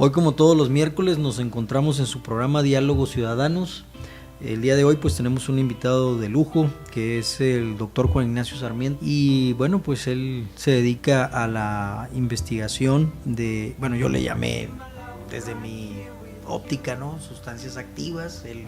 Hoy, como todos los miércoles, nos encontramos en su programa Diálogos Ciudadanos. El día de hoy pues tenemos un invitado de lujo que es el doctor Juan Ignacio Sarmiento, y bueno, pues él se dedica a la investigación de, bueno, yo le llamé desde mi óptica, ¿no? Sustancias activas. Él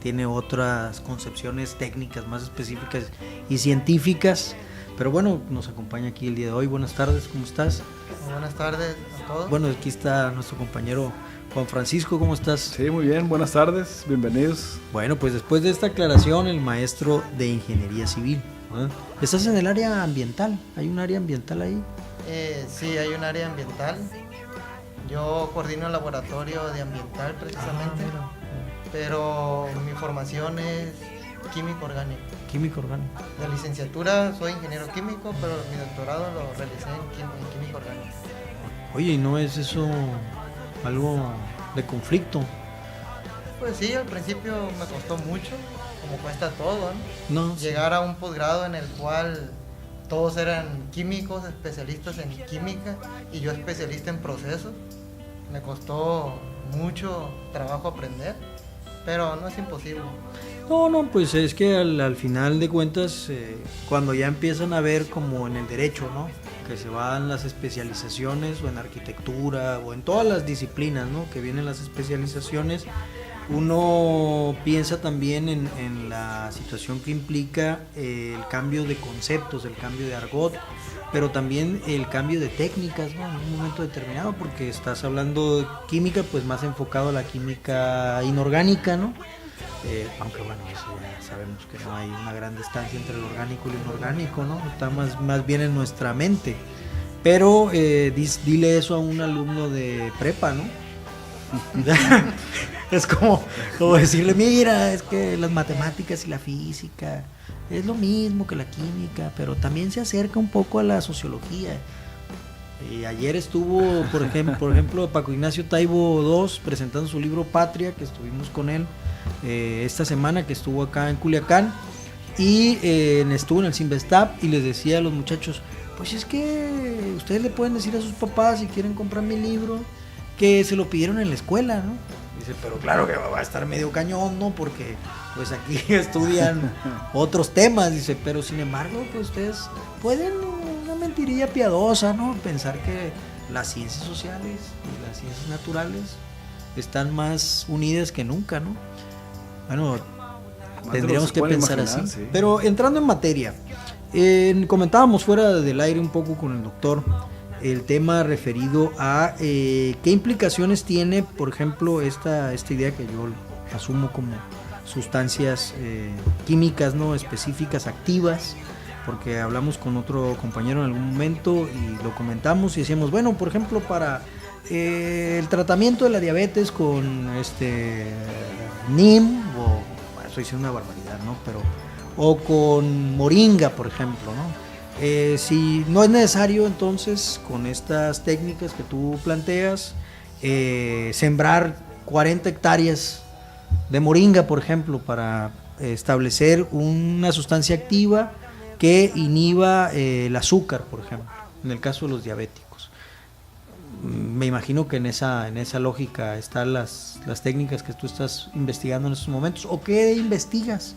tiene otras concepciones técnicas más específicas y científicas, pero bueno, nos acompaña aquí el día de hoy. Buenas tardes, ¿cómo estás? Buenas tardes a todos. Bueno, aquí está nuestro compañero Juan Francisco, ¿cómo estás? Sí, muy bien, buenas tardes, bienvenidos. Bueno, pues después de esta aclaración, el maestro de Ingeniería Civil, ¿eh? ¿Estás en el área ambiental? ¿Hay un área ambiental ahí? Sí, hay un área ambiental. Yo coordino el laboratorio de ambiental precisamente, pero mi formación es químico orgánico. Químico orgánico. De licenciatura soy ingeniero químico, pero mi doctorado lo realicé en químico orgánico. Oye, ¿y no es eso algo de conflicto? Pues sí, al principio me costó mucho, como cuesta todo, ¿no? No. Llegar a un posgrado en el cual todos eran químicos, especialistas en química, y yo especialista en procesos. Me costó mucho trabajo aprender, pero no es imposible. No, pues es que al final de cuentas, cuando ya empiezan a ver como en el derecho, ¿no? Que se van las especializaciones, o en arquitectura, o en todas las disciplinas, ¿no? Que vienen las especializaciones, uno piensa también en la situación que implica el cambio de conceptos, el cambio de argot, pero también el cambio de técnicas, ¿no? En un momento determinado, porque estás hablando de química, pues más enfocado a la química inorgánica, ¿no? Aunque bueno, eso ya sabemos que no hay una gran distancia entre el orgánico y lo inorgánico, ¿no? Está más bien en nuestra mente. Pero dile eso a un alumno de prepa, ¿no? Es como decirle, mira, es que las matemáticas y la física es lo mismo que la química, pero también se acerca un poco a la sociología. Ayer estuvo, por ejemplo, Paco Ignacio Taibo II presentando su libro Patria, que estuvimos con él esta semana, que estuvo acá en Culiacán, y estuvo en el Cinvestav, y les decía a los muchachos, pues es que ustedes le pueden decir a sus papás, si quieren comprar mi libro, que se lo pidieron en la escuela, ¿no? Dice, pero claro que va a estar medio cañón, ¿no? Porque pues aquí estudian otros temas, dice, pero sin embargo, pues ustedes pueden, una mentirilla piadosa, ¿no? Pensar que las ciencias sociales y las ciencias naturales están más unidas que nunca, ¿no? Bueno, tendríamos que pensar así. Sí. Pero entrando en materia, comentábamos fuera del aire un poco con el doctor el tema referido a qué implicaciones tiene, por ejemplo, esta idea que yo asumo como sustancias químicas, ¿no? Específicas, activas, porque hablamos con otro compañero en algún momento y lo comentamos y decíamos, bueno, por ejemplo, para el tratamiento de la diabetes con NIM, o bueno, estoy diciendo una barbaridad, ¿no? Pero, o con moringa, por ejemplo, ¿no? Si no es necesario, entonces, con estas técnicas que tú planteas, sembrar 40 hectáreas de moringa, por ejemplo, para establecer una sustancia activa que inhiba el azúcar, por ejemplo, en el caso de los diabéticos. Me imagino que en esa lógica están las técnicas que tú estás investigando en estos momentos. ¿O qué investigas?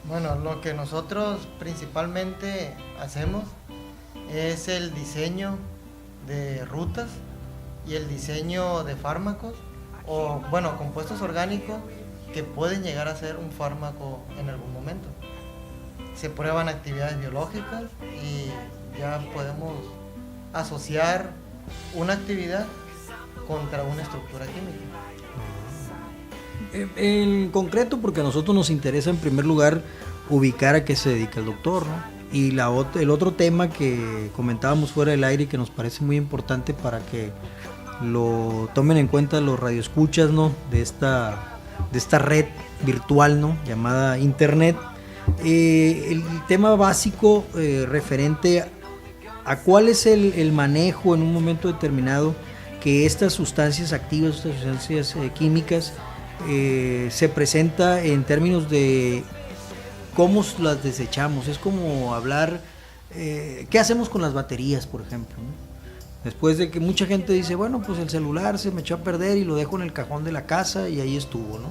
Bueno, lo que nosotros principalmente hacemos es el diseño de rutas y el diseño de fármacos, o bueno, compuestos orgánicos que pueden llegar a ser un fármaco en algún momento. Se prueban actividades biológicas y ya podemos asociar una actividad contra una estructura química. En concreto, porque a nosotros nos interesa en primer lugar ubicar a qué se dedica el doctor, ¿no? Y el otro tema que comentábamos fuera del aire y que nos parece muy importante para que lo tomen en cuenta los radioescuchas, ¿no? de esta red virtual, ¿no? Llamada Internet. El tema básico referente a cuál es el manejo en un momento determinado que estas sustancias activas, estas sustancias químicas se presenta en términos de cómo las desechamos. Es como hablar, ¿qué hacemos con las baterías, por ejemplo, ¿no? Después de que mucha gente dice, bueno, pues el celular se me echó a perder y lo dejo en el cajón de la casa y ahí estuvo, ¿no?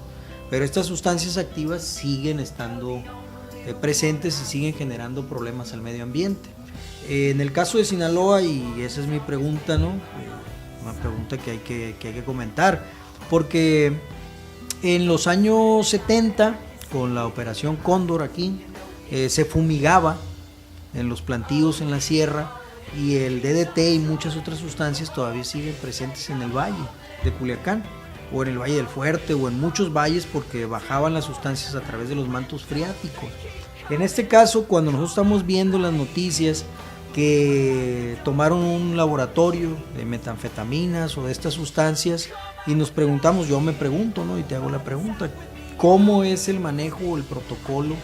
Pero estas sustancias activas siguen estando presentes y siguen generando problemas al medio ambiente. En el caso de Sinaloa, y esa es mi pregunta, ¿no? Una pregunta que hay que comentar, porque en los años 70, con la operación Cóndor aquí, se fumigaba en los plantíos en la sierra, y el DDT y muchas otras sustancias todavía siguen presentes en el valle de Culiacán, o en el Valle del Fuerte, o en muchos valles, porque bajaban las sustancias a través de los mantos freáticos. En este caso, cuando nosotros estamos viendo las noticias que tomaron un laboratorio de metanfetaminas o de estas sustancias, y nos preguntamos, yo me pregunto, ¿no? Y te hago la pregunta, ¿cómo es el manejo o el protocolo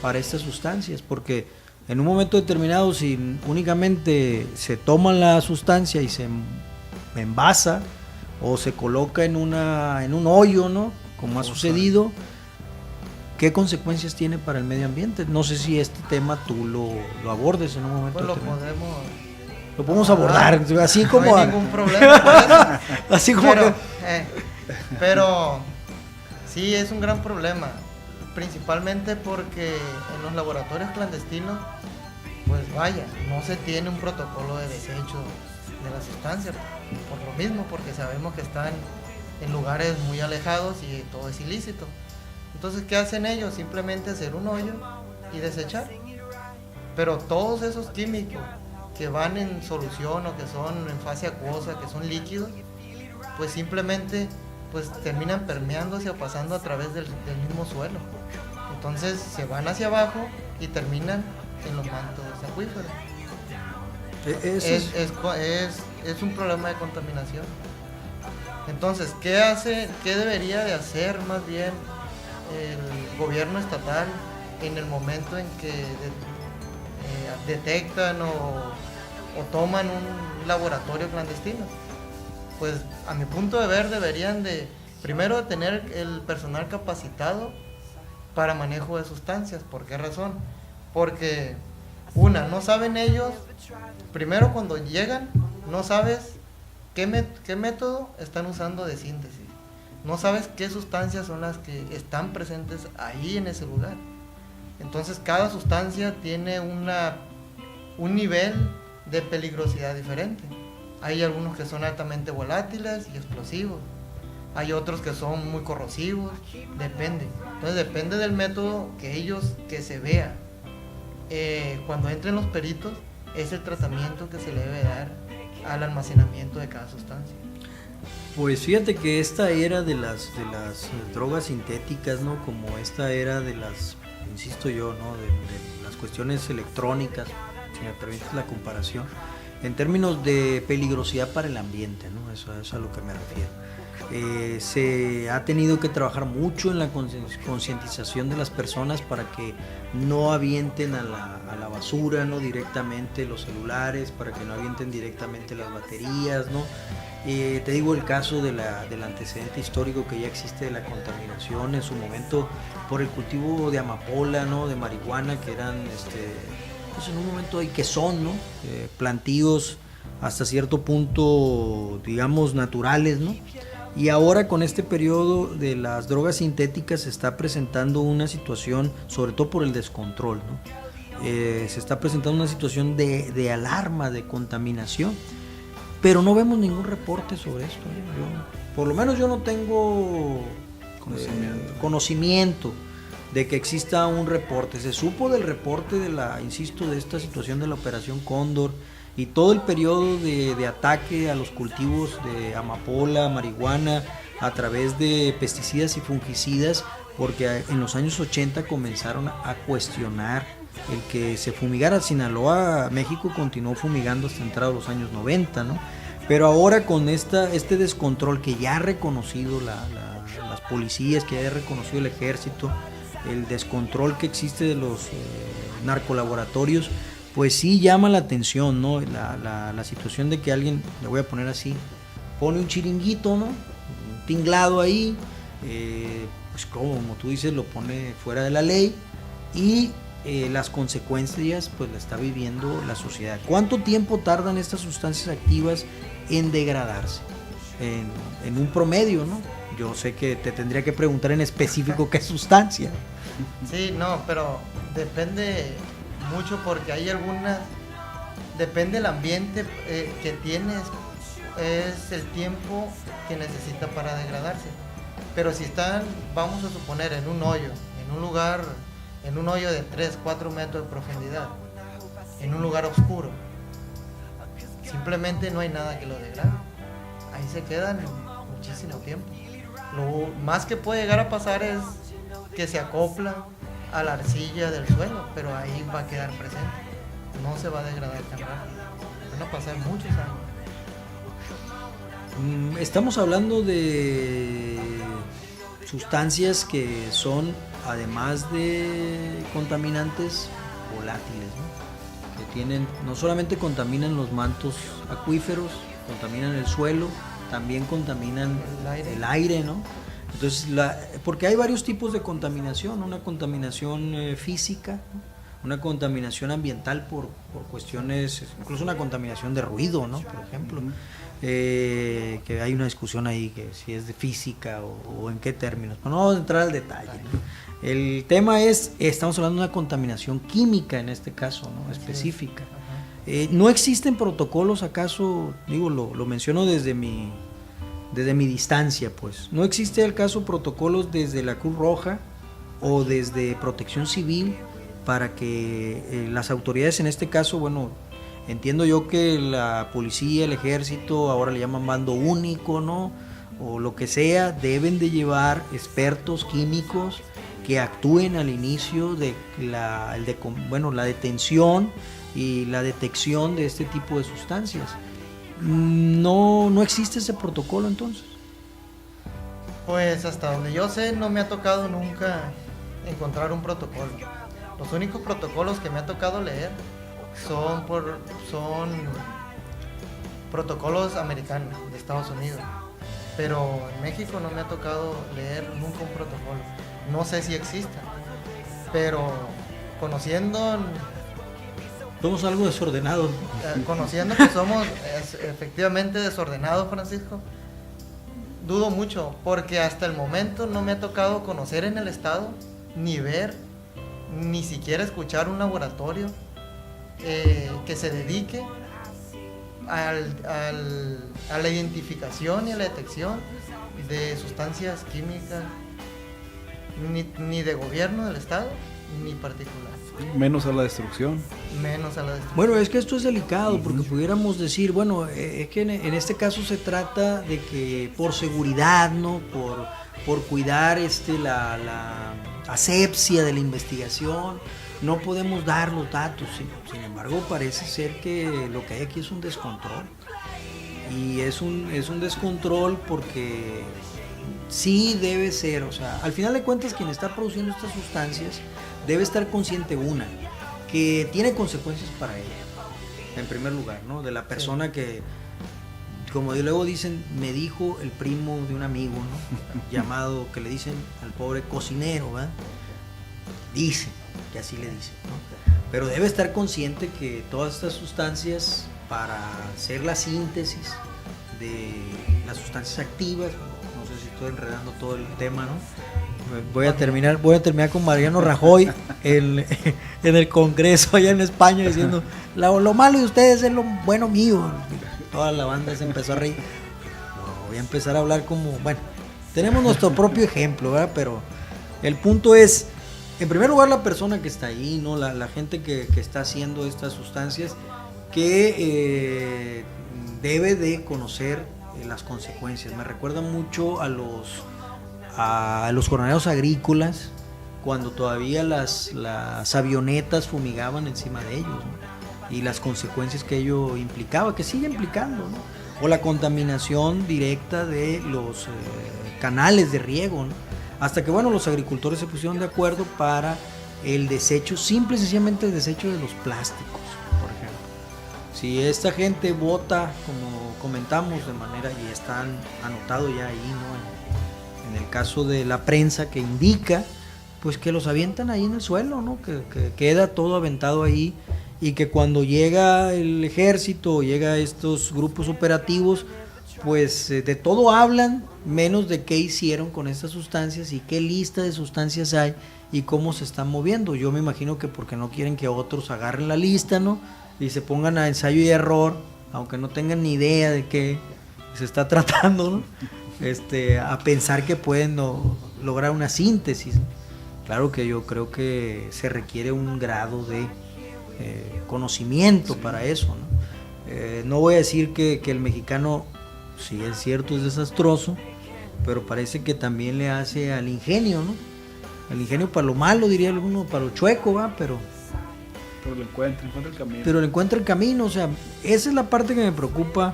para estas sustancias? Porque en un momento determinado, si únicamente se toma la sustancia y se envasa o se coloca en un hoyo, ¿no? Como ha sucedido, ¿qué consecuencias tiene para el medio ambiente? No sé si este tema tú lo abordes en un momento Pues determinado. Lo podemos abordar, así como... No hay ningún problema por eso. Así como pero sí, es un gran problema, principalmente porque en los laboratorios clandestinos, pues vaya, no se tiene un protocolo de desecho de la sustancia, por lo mismo, porque sabemos que están en lugares muy alejados y todo es ilícito. Entonces, ¿qué hacen ellos? Simplemente hacer un hoyo y desechar. Pero todos esos químicos que van en solución o que son en fase acuosa, que son líquidos, pues simplemente pues terminan permeándose o pasando a través del mismo suelo. Entonces se van hacia abajo y terminan en los mantos acuíferos. Es un problema de contaminación. Entonces, ¿qué debería de hacer más bien el gobierno estatal en el momento en que detectan o toman un laboratorio clandestino? Pues a mi punto de ver deberían de primero tener el personal capacitado para manejo de sustancias. ¿Por qué razón? Porque no saben ellos, primero cuando llegan, no sabes qué método están usando de síntesis, no sabes qué sustancias son las que están presentes ahí en ese lugar. Entonces cada sustancia tiene un nivel de peligrosidad diferente. Hay algunos que son altamente volátiles y explosivos, hay otros que son muy corrosivos, depende. Entonces depende del método que se vea. Cuando entren los peritos, es el tratamiento que se le debe dar al almacenamiento de cada sustancia. Pues fíjate que esta era de las drogas sintéticas, ¿no? Como esta era de las, insisto yo, ¿no? De las cuestiones electrónicas, si me permites la comparación, en términos de peligrosidad para el ambiente, ¿no? Eso es a lo que me refiero. Se ha tenido que trabajar mucho en la concientización de las personas para que no avienten a la basura, ¿no? Directamente los celulares, para que no avienten directamente las baterías, ¿no? Te digo el caso del antecedente histórico que ya existe de la contaminación en su momento por el cultivo de amapola, ¿no? De marihuana, que eran pues en un momento hay que son, ¿no? Plantíos hasta cierto punto, digamos, naturales, ¿no? Y ahora con este periodo de las drogas sintéticas se está presentando una situación, sobre todo por el descontrol, ¿no? Se está presentando una situación de alarma, de contaminación, pero no vemos ningún reporte sobre esto, ¿eh? Por lo menos yo no tengo conocimiento de que exista un reporte. Se supo del reporte de esta situación de la Operación Cóndor y todo el periodo de ataque a los cultivos de amapola, marihuana, a través de pesticidas y fungicidas, porque en los años 80 comenzaron a cuestionar el que se fumigara. Sinaloa, México continuó fumigando hasta entrados los años 90, ¿no? Pero ahora con este descontrol que ya ha reconocido las policías, que ya ha reconocido el ejército, el descontrol que existe de los narcolaboratorios, pues sí llama la atención, ¿no? La situación de que alguien, le voy a poner así, pone un chiringuito, ¿no? Un tinglado ahí, pues como tú dices, lo pone fuera de la ley y las consecuencias pues la está viviendo la sociedad. ¿Cuánto tiempo tardan estas sustancias activas en degradarse? En un promedio, ¿no? Yo sé que te tendría que preguntar en específico qué sustancia. Sí, no, pero depende mucho porque hay algunas, depende del ambiente que tienes, es el tiempo que necesita para degradarse. Pero si están, vamos a suponer, en un hoyo, en un lugar, en un hoyo de 3, 4 metros de profundidad, en un lugar oscuro, simplemente no hay nada que lo degrade. Ahí se quedan muchísimo tiempo. Lo más que puede llegar a pasar es que se acopla a la arcilla del suelo, pero ahí va a quedar presente. No se va a degradar tan rápido. Van a pasar muchos años. Estamos hablando de sustancias que son, además de contaminantes, volátiles, ¿no? Que tienen, no solamente contaminan los mantos acuíferos, contaminan el suelo, también contaminan el aire, ¿no? Entonces, porque hay varios tipos de contaminación, una contaminación física, ¿no? Una contaminación ambiental por cuestiones, incluso una contaminación de ruido, ¿no? Por ejemplo, que hay una discusión ahí que si es de física o en qué términos, pero no vamos a entrar al detalle, ¿no? El tema es, estamos hablando de una contaminación química en este caso, ¿no? Específica. ¿No existen protocolos acaso? Digo, lo menciono desde mi distancia, pues. ¿No existe al caso protocolos desde la Cruz Roja o desde Protección Civil para que las autoridades, en este caso, bueno, entiendo yo que la policía, el ejército, ahora le llaman mando único, ¿no? O lo que sea, deben de llevar expertos químicos que actúen al inicio de la detención y la detección de este tipo de sustancias? No existe ese protocolo entonces. Pues hasta donde yo sé no me ha tocado nunca encontrar un protocolo. Los únicos protocolos que me ha tocado leer son protocolos americanos de Estados Unidos, pero en México no me ha tocado leer nunca un protocolo. No sé si exista, pero conociendo algo desordenados. Conociendo que somos efectivamente desordenados, Francisco, dudo mucho, porque hasta el momento no me ha tocado conocer en el estado, ni ver, ni siquiera escuchar un laboratorio que se dedique a la identificación y a la detección de sustancias químicas, ni de gobierno del estado, ni particular. Menos a la destrucción. Bueno, es que esto es delicado porque pudiéramos decir, bueno, es que en este caso se trata de que por seguridad, ¿no? Por cuidar la asepsia de la investigación, no podemos dar los datos. Sin embargo, parece ser que lo que hay aquí es un descontrol. Y es un descontrol porque sí debe ser, o sea, al final de cuentas quien está produciendo estas sustancias debe estar consciente, que tiene consecuencias para ella, en primer lugar, ¿no? De la persona que, como luego dicen, me dijo el primo de un amigo, ¿no? Llamado, que le dicen al pobre cocinero, ¿verdad? Dicen, que así le dicen, ¿no? Pero debe estar consciente que todas estas sustancias, para hacer la síntesis de las sustancias activas, no sé si estoy enredando todo el tema, ¿no? Voy a terminar con Mariano Rajoy en el Congreso allá en España diciendo lo malo de ustedes es lo bueno mío. Toda la banda se empezó a reír. Voy a empezar a hablar como, bueno, tenemos nuestro propio ejemplo, ¿verdad? Pero el punto es, en primer lugar, la persona que está ahí, ¿no? La gente que está haciendo estas sustancias, que debe de conocer las consecuencias. Me recuerda mucho a los jornaleros agrícolas, cuando todavía las avionetas fumigaban encima de ellos, ¿no? Y las consecuencias que ello implicaba, que sigue implicando, ¿no? O la contaminación directa de los canales de riego, ¿no? Hasta que, bueno, los agricultores se pusieron de acuerdo para el desecho, simple y sencillamente el desecho de los plásticos, por ejemplo. Si esta gente vota, como comentamos, de manera, y están anotado ya ahí, ¿no? En el caso de la prensa, que indica pues que los avientan ahí en el suelo, ¿no? Que queda todo aventado ahí y que cuando llega el ejército, llega estos grupos operativos, pues de todo hablan, menos de qué hicieron con estas sustancias y qué lista de sustancias hay y cómo se están moviendo. Yo me imagino que porque no quieren que otros agarren la lista, ¿no? Y se pongan a ensayo y error, aunque no tengan ni idea de qué se está tratando, ¿no? A pensar que pueden lograr una síntesis, ¿no? Claro que yo creo que se requiere un grado de conocimiento para eso, ¿no? No voy a decir que el mexicano, sí es cierto, es desastroso, pero parece que también le hace al ingenio, ¿no? Al ingenio para lo malo, diría alguno, para lo chueco, ¿va? Pero lo encuentra el camino. Pero le encuentra el camino, o sea, esa es la parte que me preocupa,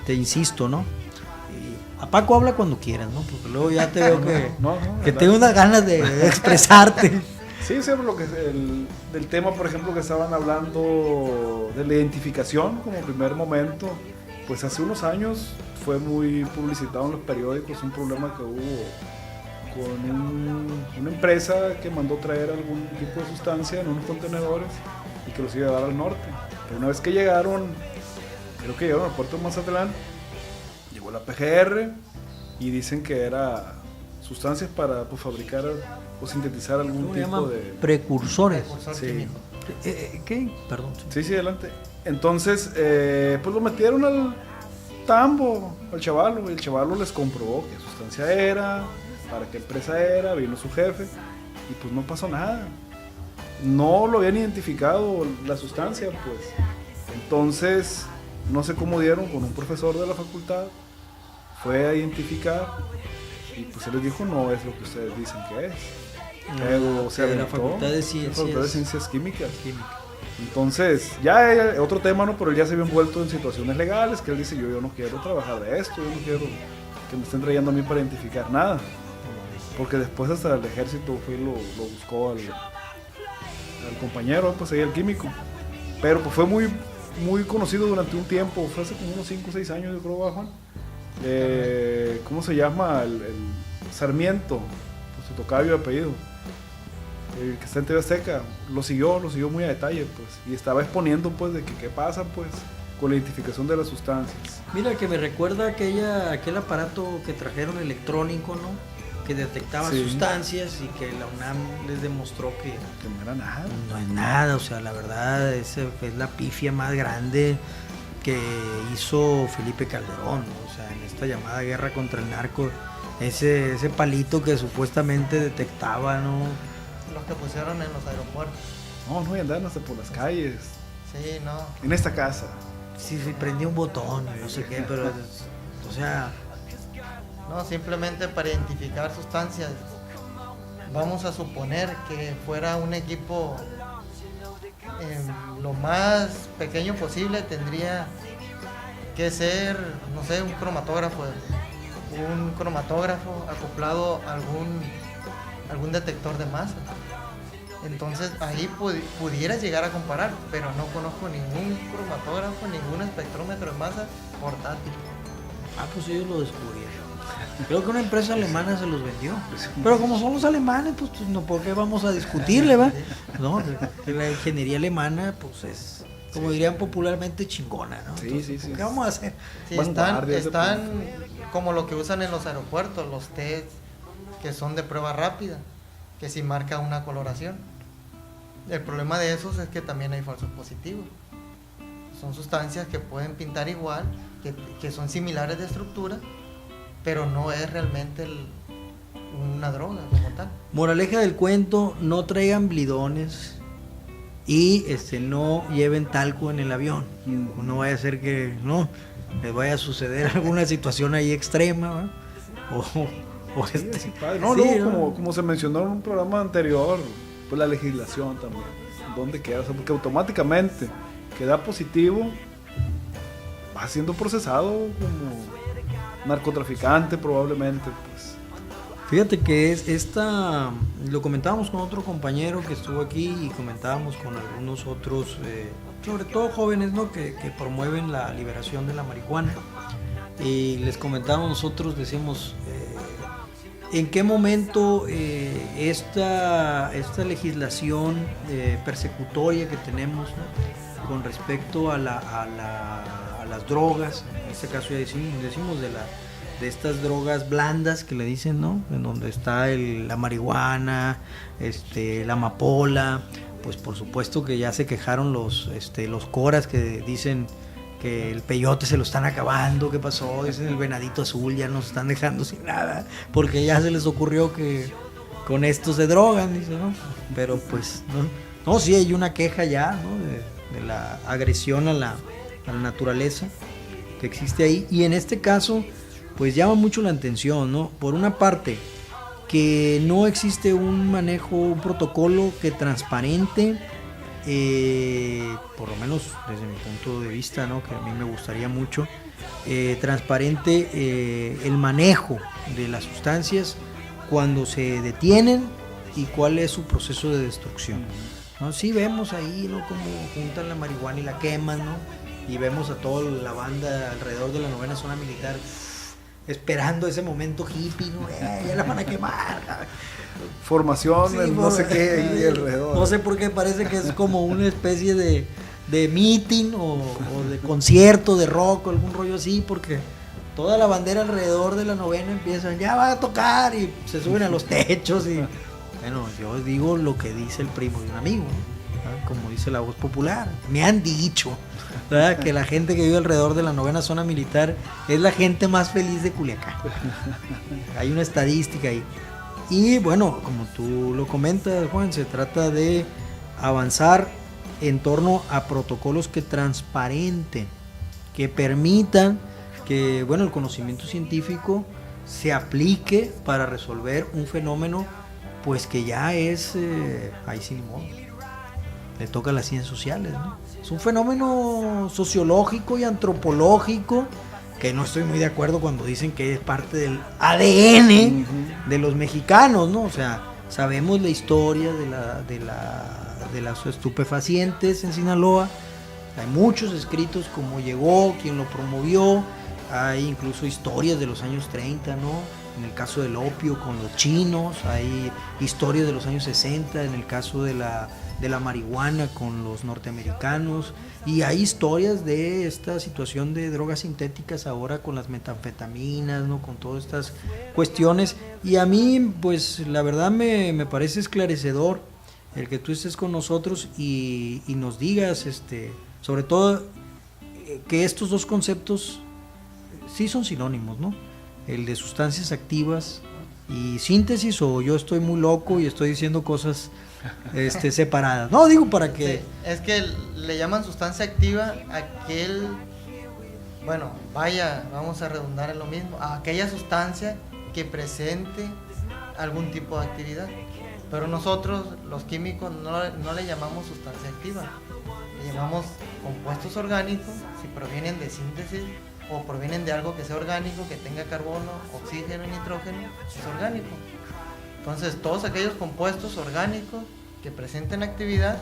te insisto, ¿no? A Paco habla cuando quieras, ¿no? Porque luego ya te veo que tengo unas ganas de expresarte. Sí, lo que del tema, por ejemplo, que estaban hablando de la identificación como primer momento, pues hace unos años fue muy publicitado en los periódicos un problema que hubo con una empresa que mandó traer algún tipo de sustancia en unos contenedores y que los iba a llevar al norte. Pero una vez que llegaron, creo que llegaron al puerto de Mazatlán, llegó la PGR y dicen que era sustancias para fabricar o sintetizar algún tipo de precursores. Sí. ¿Qué? Perdón. Sí, adelante. Entonces, pues lo metieron al tambo, al chavalo, y el chavalo les comprobó qué sustancia era, para qué empresa era, vino su jefe, y pues no pasó nada. No lo habían identificado la sustancia, pues. Entonces, no sé cómo dieron con un profesor de la facultad, fue a identificar, y pues él les dijo, no es lo que ustedes dicen que es. Luego se aventó, la Facultad de Ciencias Químicas. Entonces, ya otro tema, ¿no? Pero él ya se había envuelto en situaciones legales, que él dice, yo no quiero trabajar de esto, yo no quiero que me estén trayendo a mí para identificar nada. Porque después hasta el ejército fue y lo buscó al compañero, pues ahí el químico. Pero pues fue muy, muy conocido durante un tiempo, fue hace como unos 5 o 6 años, yo creo, Juan. ¿Cómo se llama? El Sarmiento, pues su tocayo de apellido. Que está en TV Azteca, lo siguió muy a detalle, pues, y estaba exponiendo, pues, de que qué pasa, pues, con la identificación de las sustancias. Mira, que me recuerda aquel aparato que trajeron electrónico, ¿no? Que detectaba sustancias y que la UNAM les demostró que no era nada. No es nada, o sea, la verdad, esa es la pifia más grande que hizo Felipe Calderón, ¿no? O sea, en esta llamada guerra contra el narco, ese palito que supuestamente detectaba, ¿no? Los que pusieron en los aeropuertos. No, y andaban hasta por las calles. Sí, no. En esta casa. Sí, prendía un botón, no sé qué, pero, o sea... No, simplemente para identificar sustancias. Vamos a suponer que fuera un equipo lo más pequeño posible, tendría que ser, no sé, un cromatógrafo acoplado a algún detector de masa. Entonces ahí pudieras llegar a comparar, pero no conozco ningún cromatógrafo, ningún espectrómetro de masa portátil. Pues ellos lo descubrieron. Creo que una empresa alemana se los vendió. Pero como son los alemanes, pues no, ¿por qué vamos a discutirle, va? No, la ingeniería alemana, pues es, como dirían popularmente, chingona, ¿no? Entonces, sí. ¿qué vamos a hacer? Sí, están como lo que usan en los aeropuertos, los test que son de prueba rápida, que si marca una coloración. El problema de esos es que también hay falsos positivos. Son sustancias que pueden pintar igual, que son similares de estructura, pero no es realmente una droga como tal. Moraleja del cuento, no traigan blidones y no lleven talco en el avión. No vaya a ser que les vaya a suceder alguna situación ahí extrema, ¿va? Como se mencionó en un programa anterior, pues la legislación también, ¿dónde queda? O sea, porque automáticamente queda positivo, va siendo procesado como narcotraficante probablemente, pues. Fíjate que lo comentábamos con otro compañero que estuvo aquí y comentábamos con algunos otros, sobre todo jóvenes, ¿no? que promueven la liberación de la marihuana, y les comentábamos, nosotros decimos, ¿En qué momento esta legislación persecutoria que tenemos, ¿no?, con respecto a las drogas, en este caso ya decimos de estas drogas blandas que le dicen, ¿no?, en donde está la marihuana, la amapola, pues por supuesto que ya se quejaron los coras que dicen que el peyote se lo están acabando, ¿qué pasó? Dicen el venadito azul, ya nos están dejando sin nada, porque ya se les ocurrió que con esto se drogan, dice, ¿no? Pero pues, no, sí hay una queja ya, ¿no?, de la agresión a la naturaleza que existe ahí, y en este caso, pues llama mucho la atención, ¿no? Por una parte, que no existe un manejo, un protocolo que transparente, por lo menos desde mi punto de vista, ¿no?, que a mí me gustaría mucho, transparente el manejo de las sustancias cuando se detienen y cuál es su proceso de destrucción, ¿no? Sí vemos ahí, ¿no?, cómo juntan la marihuana y la queman, ¿no?, y vemos a toda la banda alrededor de la 9ª zona militar esperando ese momento hippie, ¿no? Ya la van a quemar. Formación, Sí, no sé qué ahí alrededor. No sé por qué parece que es como una especie de meeting o de concierto de rock o algún rollo así, porque toda la bandera alrededor de la 9ª empiezan, ya va a tocar, y se suben a los techos y bueno, yo digo lo que dice el primo de un amigo, ¿no?, como dice la voz popular. Me han dicho, ¿verdad?, que la gente que vive alrededor de la 9ª zona militar es la gente más feliz de Culiacán. Hay una estadística ahí. Y bueno, como tú lo comentas, Juan, se trata de avanzar en torno a protocolos que transparenten, que permitan que, bueno, el conocimiento científico se aplique para resolver un fenómeno, pues que ya es, ahí sí, modo, le toca a las ciencias sociales, ¿no? Es un fenómeno sociológico y antropológico que no estoy muy de acuerdo cuando dicen que es parte del ADN de los mexicanos, ¿no? O sea, sabemos la historia de las estupefacientes en Sinaloa. Hay muchos escritos, cómo llegó, quién lo promovió. Hay incluso historias de los años 30, ¿no? En el caso del opio con los chinos. Hay historias de los años 60 en el caso de la marihuana con los norteamericanos, y hay historias de esta situación de drogas sintéticas ahora con las metanfetaminas, ¿no?, con todas estas cuestiones. Y a mí, pues la verdad me parece esclarecedor el que tú estés con nosotros y nos digas, sobre todo, que estos dos conceptos sí son sinónimos, ¿no? El de sustancias activas y síntesis, o yo estoy muy loco y estoy diciendo cosas separadas. No, digo para que... Sí, es que le llaman sustancia activa aquel, bueno, vamos a redundar en lo mismo, a aquella sustancia que presente algún tipo de actividad. Pero nosotros, los químicos, no le llamamos sustancia activa, le llamamos compuestos orgánicos, si provienen de síntesis o provienen de algo que sea orgánico, que tenga carbono, oxígeno y nitrógeno, es orgánico. Entonces, todos aquellos compuestos orgánicos que presenten actividad,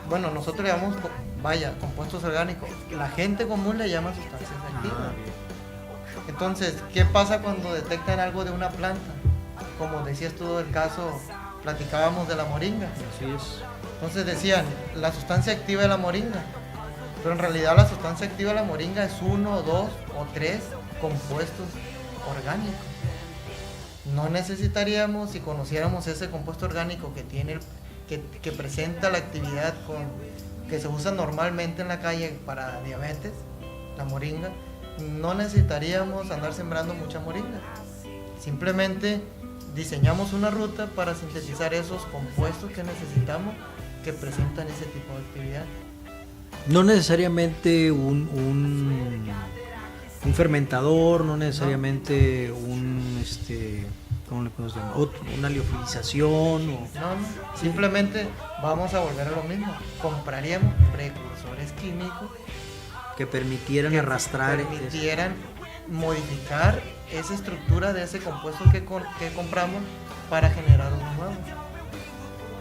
bueno, nosotros le llamamos, compuestos orgánicos. La gente común le llama sustancias activas. Entonces, ¿qué pasa cuando detectan algo de una planta? Como decías tú el caso, platicábamos de la moringa. Así es. Entonces decían, la sustancia activa de la moringa. Pero en realidad la sustancia activa de la moringa es 1, 2 o 3 compuestos orgánicos. No necesitaríamos, si conociéramos ese compuesto orgánico que presenta la actividad que se usa normalmente en la calle para diabetes, la moringa, no necesitaríamos andar sembrando mucha moringa. Simplemente diseñamos una ruta para sintetizar esos compuestos que necesitamos que presentan ese tipo de actividad. No necesariamente un fermentador, no necesariamente ¿cómo le podemos llamar? Una liofilización. No, simplemente vamos a volver a lo mismo. Compraríamos precursores químicos que permitieran arrastrar, permitieran modificar esa estructura de ese compuesto que compramos para generar uno nuevo.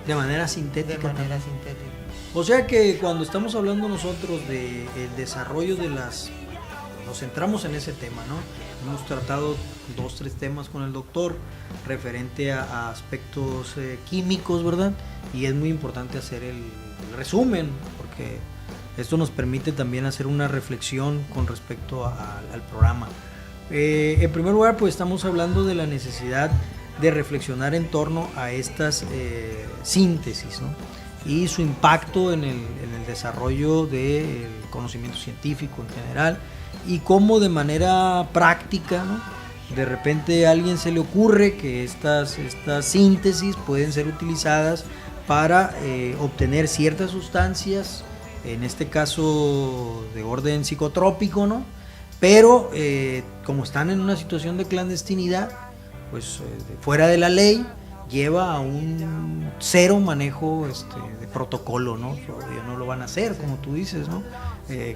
De manera sintética. sintética. O sea que cuando estamos hablando nosotros del desarrollo de las nos centramos en ese tema, ¿no? Hemos tratado 2-3 temas con el doctor referente a aspectos químicos, ¿verdad? Y es muy importante hacer el resumen, porque esto nos permite también hacer una reflexión con respecto al programa. En primer lugar, pues estamos hablando de la necesidad de reflexionar en torno a estas síntesis, ¿no? Y su impacto en el desarrollo del conocimiento científico en general, y cómo de manera práctica, ¿no? De repente a alguien se le ocurre que estas síntesis pueden ser utilizadas para obtener ciertas sustancias, en este caso de orden psicotrópico, ¿no? Pero como están en una situación de clandestinidad, pues fuera de la ley, lleva a un cero manejo de protocolo, ¿no? Ellos no lo van a hacer, como tú dices, ¿no?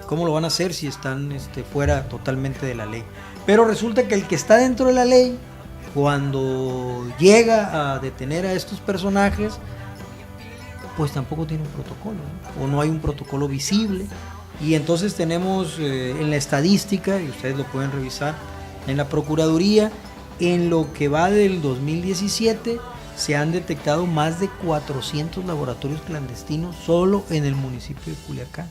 ¿Cómo lo van a hacer si están fuera totalmente de la ley? Pero resulta que el que está dentro de la ley, cuando llega a detener a estos personajes, pues tampoco tiene un protocolo, ¿no? O no hay un protocolo visible. Y entonces tenemos en la estadística, y ustedes lo pueden revisar, en la Procuraduría, en lo que va del 2017, se han detectado más de 400 laboratorios clandestinos solo en el municipio de Culiacán.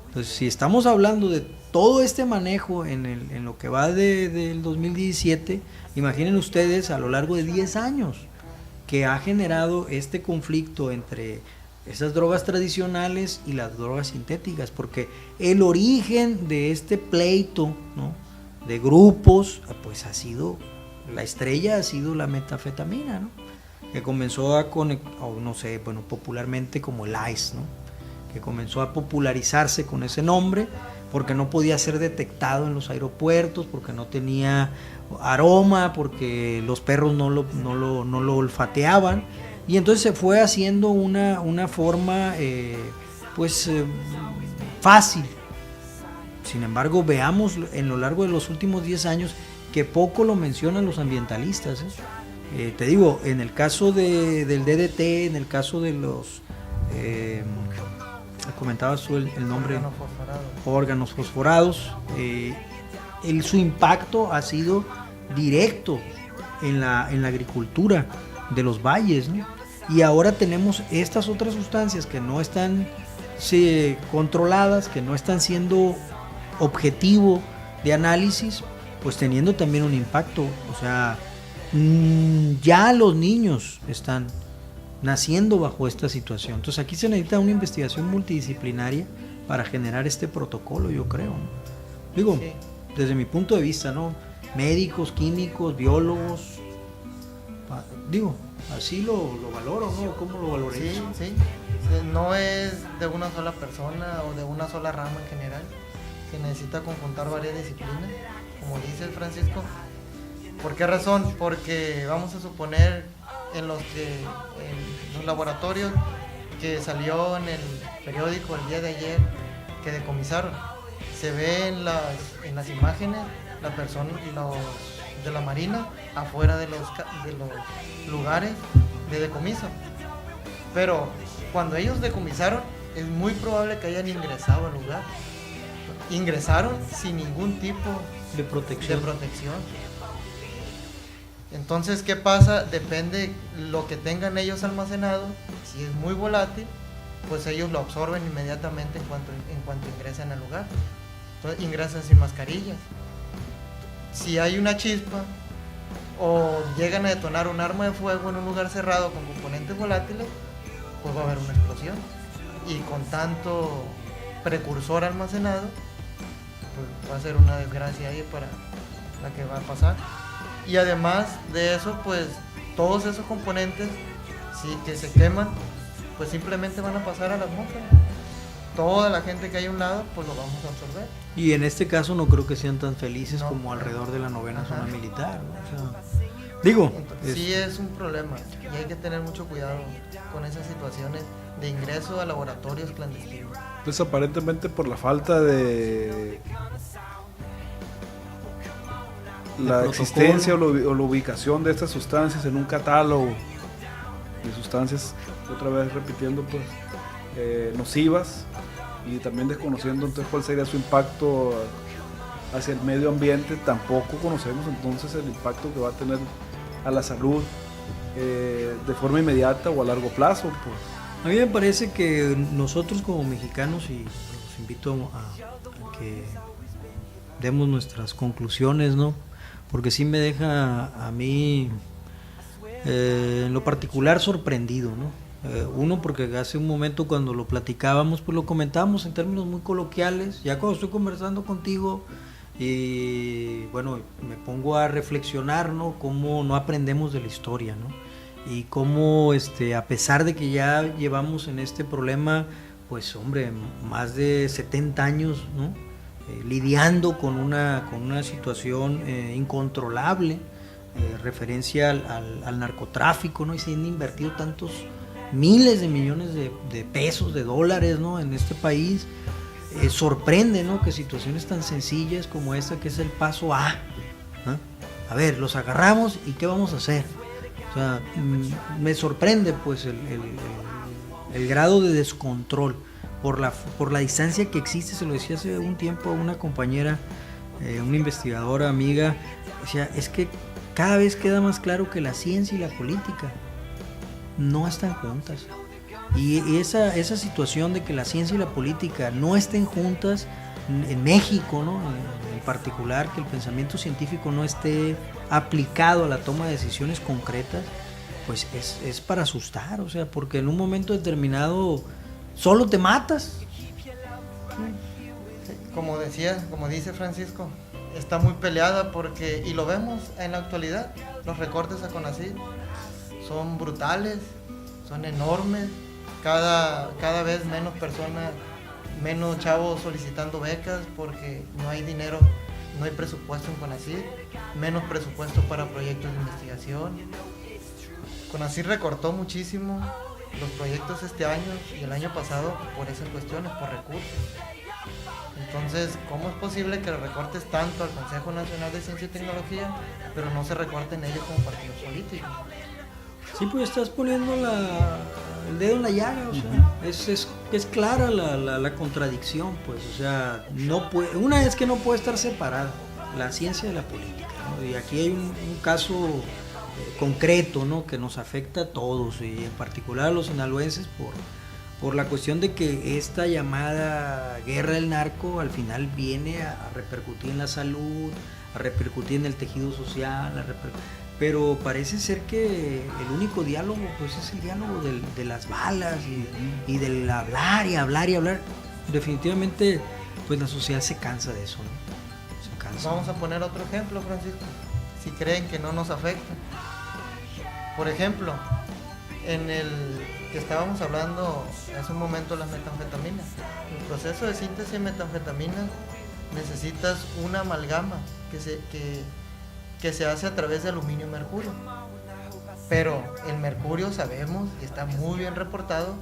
Entonces, si estamos hablando de todo este manejo en lo que va del 2017, imaginen ustedes a lo largo de 10 años que ha generado este conflicto entre esas drogas tradicionales y las drogas sintéticas, porque el origen de este pleito, ¿no?, de grupos, pues ha sido, la estrella ha sido la metanfetamina, ¿no?, que comenzó a popularmente como el ice, ¿no?, que comenzó a popularizarse con ese nombre porque no podía ser detectado en los aeropuertos, porque no tenía aroma, porque los perros no lo olfateaban, y entonces se fue haciendo una forma fácil. Sin embargo, veamos en lo largo de los últimos 10 años que poco lo mencionan los ambientalistas, ¿eh? Te digo, en el caso del DDT, en el caso de los comentabas tú el nombre, órganos fosforados, su impacto ha sido directo en la agricultura de los valles, ¿no? Y ahora tenemos estas otras sustancias que no están controladas, que no están siendo objetivo de análisis, pues teniendo también un impacto. O sea, ya los niños están naciendo bajo esta situación. Entonces aquí se necesita una investigación multidisciplinaria para generar este protocolo, yo creo, ¿no? Digo, sí, desde mi punto de vista, ¿no? Médicos, químicos, biólogos, digo, así lo valoro, ¿no? ¿Cómo lo valorarías? Sí. No es de una sola persona o de una sola rama en general. Se necesita conjuntar varias disciplinas, como dice Francisco. ¿Por qué razón? Porque vamos a suponer en los laboratorios que salió en el periódico el día de ayer que decomisaron, se ve en las imágenes la persona, los de la Marina afuera de los lugares de decomiso, pero cuando ellos decomisaron es muy probable que hayan ingresado al lugar, ingresaron sin ningún tipo de protección. Entonces, ¿qué pasa? Depende lo que tengan ellos almacenado. Si es muy volátil, pues ellos lo absorben inmediatamente en cuanto ingresan al lugar. Entonces, ingresan sin mascarillas. Si hay una chispa o llegan a detonar un arma de fuego en un lugar cerrado con componentes volátiles, pues va a haber una explosión. Y con tanto precursor almacenado, pues va a ser una desgracia ahí para la que va a pasar. Y además de eso, pues todos esos componentes, sí, que se queman, pues simplemente van a pasar a la atmósfera. Toda la gente que hay a un lado, pues lo vamos a absorber. Y en este caso no creo que sean tan felices como alrededor de la 9ª zona militar, ¿no? O sea, digo, entonces, sí es un problema y hay que tener mucho cuidado con esas situaciones de ingreso a laboratorios clandestinos. Pues aparentemente por la falta de la existencia o la ubicación de estas sustancias en un catálogo de sustancias, otra vez repitiendo, pues nocivas, y también desconociendo entonces cuál sería su impacto hacia el medio ambiente, tampoco conocemos entonces el impacto que va a tener a la salud de forma inmediata o a largo plazo. Pues. A mí me parece que nosotros como mexicanos, y los invito a que demos nuestras conclusiones, ¿no? Porque sí me deja a mí en lo particular sorprendido, ¿no? Uno, porque hace un momento cuando lo platicábamos, pues lo comentábamos en términos muy coloquiales. Ya cuando estoy conversando contigo y bueno, me pongo a reflexionar, ¿no? Cómo no aprendemos de la historia, ¿no? Y cómo a pesar de que ya llevamos en este problema, pues hombre, más de 70 años, ¿no? Lidiando con una situación incontrolable, referencia al narcotráfico, ¿no? Y se han invertido tantos miles de millones de pesos, de dólares, ¿no? En este país. Sorprende, ¿no? Que situaciones tan sencillas como esta, que es el paso A, ¿no? A ver, los agarramos y ¿qué vamos a hacer? O sea, me sorprende pues el grado de descontrol por la distancia que existe. Se lo decía hace un tiempo a una compañera, una investigadora amiga, decía, es que cada vez queda más claro que la ciencia y la política no están juntas. Y esa situación de que la ciencia y la política no estén juntas en México, ¿no? En particular, que el pensamiento científico no esté aplicado a la toma de decisiones concretas, pues es para asustar, o sea, porque en un momento determinado solo te matas. Como dice Francisco, está muy peleada porque, y lo vemos en la actualidad, los recortes a CONACYT son brutales, son enormes. Cada vez menos personas, menos chavos solicitando becas porque no hay dinero, no hay presupuesto en CONACYT, menos presupuesto para proyectos de investigación. CONACYT recortó muchísimo los proyectos este año y el año pasado por esas cuestiones, por recursos. Entonces, ¿cómo es posible que le recortes tanto al Consejo Nacional de Ciencia y Tecnología, pero no se recorten ellos como partidos políticos? Sí, pues estás poniendo el dedo en la llaga, o sea, es clara la contradicción, pues, o sea, una es que no puede estar separada la ciencia de la política, ¿no? Y aquí hay un caso concreto, ¿no? Que nos afecta a todos, y en particular a los sinaloenses por la cuestión de que esta llamada guerra del narco al final viene a repercutir en la salud, a repercutir en el tejido social, pero parece ser que el único diálogo pues es el diálogo de las balas y del hablar y hablar y hablar. Definitivamente pues la sociedad se cansa de eso, ¿no? Se cansa. Vamos a poner otro ejemplo, Francisco, si creen que no nos afecta. Por ejemplo, en el que estábamos hablando hace un momento, las metanfetaminas. En el proceso de síntesis de metanfetaminas necesitas una amalgama que se hace a través de aluminio y mercurio. Pero el mercurio sabemos, y está muy bien reportado,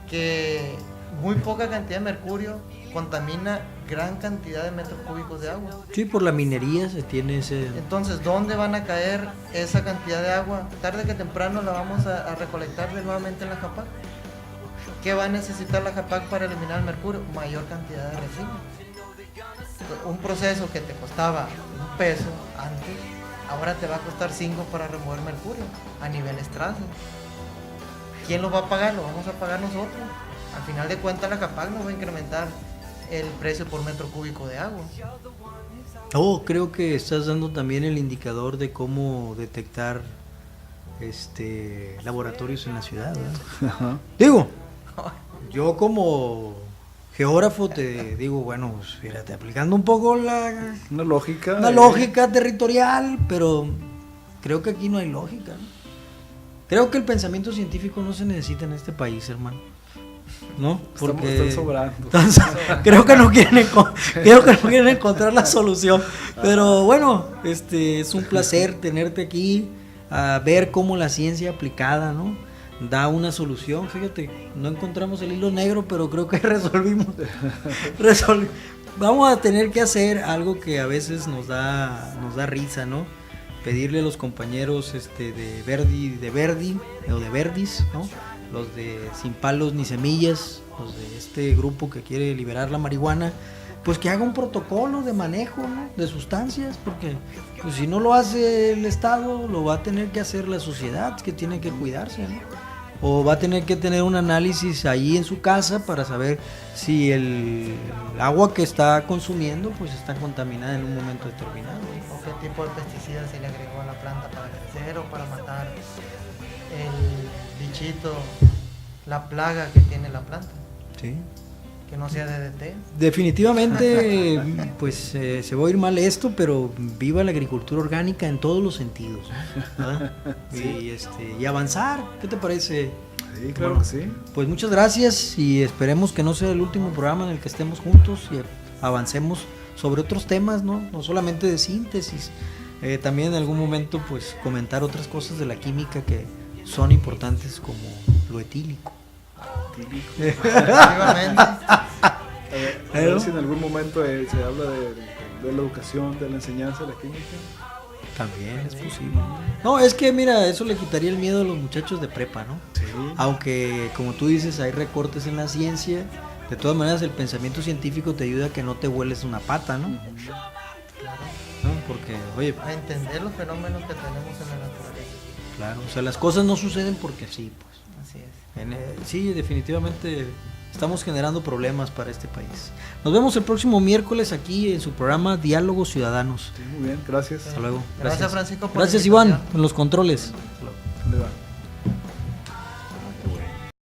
que muy poca cantidad de mercurio contamina gran cantidad de metros cúbicos de agua. Sí, por la minería se tiene ese... Entonces, ¿dónde van a caer esa cantidad de agua? Tarde que temprano la vamos a recolectar nuevamente en la JAPAC. ¿Qué va a necesitar la JAPAC para eliminar el mercurio? Mayor cantidad de residuos. Un proceso que te costaba $1 antes, ahora te va a costar 5 para remover mercurio a nivel estrato. ¿Quién lo va a pagar? Lo vamos a pagar nosotros. Al final de cuentas, la JAPAC nos va a incrementar el precio por metro cúbico de agua. Creo que estás dando también el indicador de cómo detectar laboratorios en la ciudad, ¿verdad? Ajá. Digo, yo como geógrafo te digo, bueno, pues, fíjate, aplicando un poco una lógica territorial, pero creo que aquí no hay lógica, ¿no? Creo que el pensamiento científico no se necesita en este país, hermano, ¿no? Porque están sobrando. Entonces, creo que no quieren encontrar la solución. Pero bueno, es un placer tenerte aquí, a ver cómo la ciencia aplicada, ¿no? Da una solución. Fíjate, no encontramos el hilo negro, pero creo que resolvimos. Vamos a tener que hacer algo que a veces nos da risa, ¿no? Pedirle a los compañeros de Verdi o de Verdis, ¿no? los de Sin Palos ni Semillas, los de este grupo que quiere liberar la marihuana, pues que haga un protocolo de manejo, ¿no?, de sustancias, porque pues, si no lo hace el Estado, lo va a tener que hacer la sociedad, que tiene que cuidarse, ¿no? O va a tener que tener un análisis ahí en su casa para saber si el agua que está consumiendo pues está contaminada en un momento determinado, ¿no? O qué tipo de pesticida se le agregó a la planta para crecer o para matar el bichito, la plaga que tiene la planta. Sí. Que no sea DDT. Definitivamente, pues se va a ir mal esto, pero viva la agricultura orgánica en todos los sentidos, ¿verdad? Sí. Y avanzar, ¿qué te parece? Sí, claro Bueno, que sí. Pues muchas gracias y esperemos que no sea el último programa en el que estemos juntos y avancemos sobre otros temas, ¿no? No solamente de síntesis, también en algún momento pues comentar otras cosas de la química que son importantes como lo etílico. Efectivamente. A ver si en algún momento se habla de la educación, de la enseñanza de la química. También es posible. No, es que mira, eso le quitaría el miedo a los muchachos de prepa, ¿no? Sí. Aunque, como tú dices, hay recortes en la ciencia, de todas maneras el pensamiento científico te ayuda a que no te vueles una pata, ¿no? Claro. ¿No? Porque, oye, A entender los fenómenos que tenemos en la naturaleza. claro, o sea, las cosas no suceden porque sí, pues. Así es. Sí, definitivamente estamos generando problemas para este país. Nos vemos el próximo miércoles aquí en su programa Diálogos Ciudadanos. Sí, muy bien, gracias. Hasta luego. Gracias, Francisco, por la Gracias, Iván, invitación. en los controles.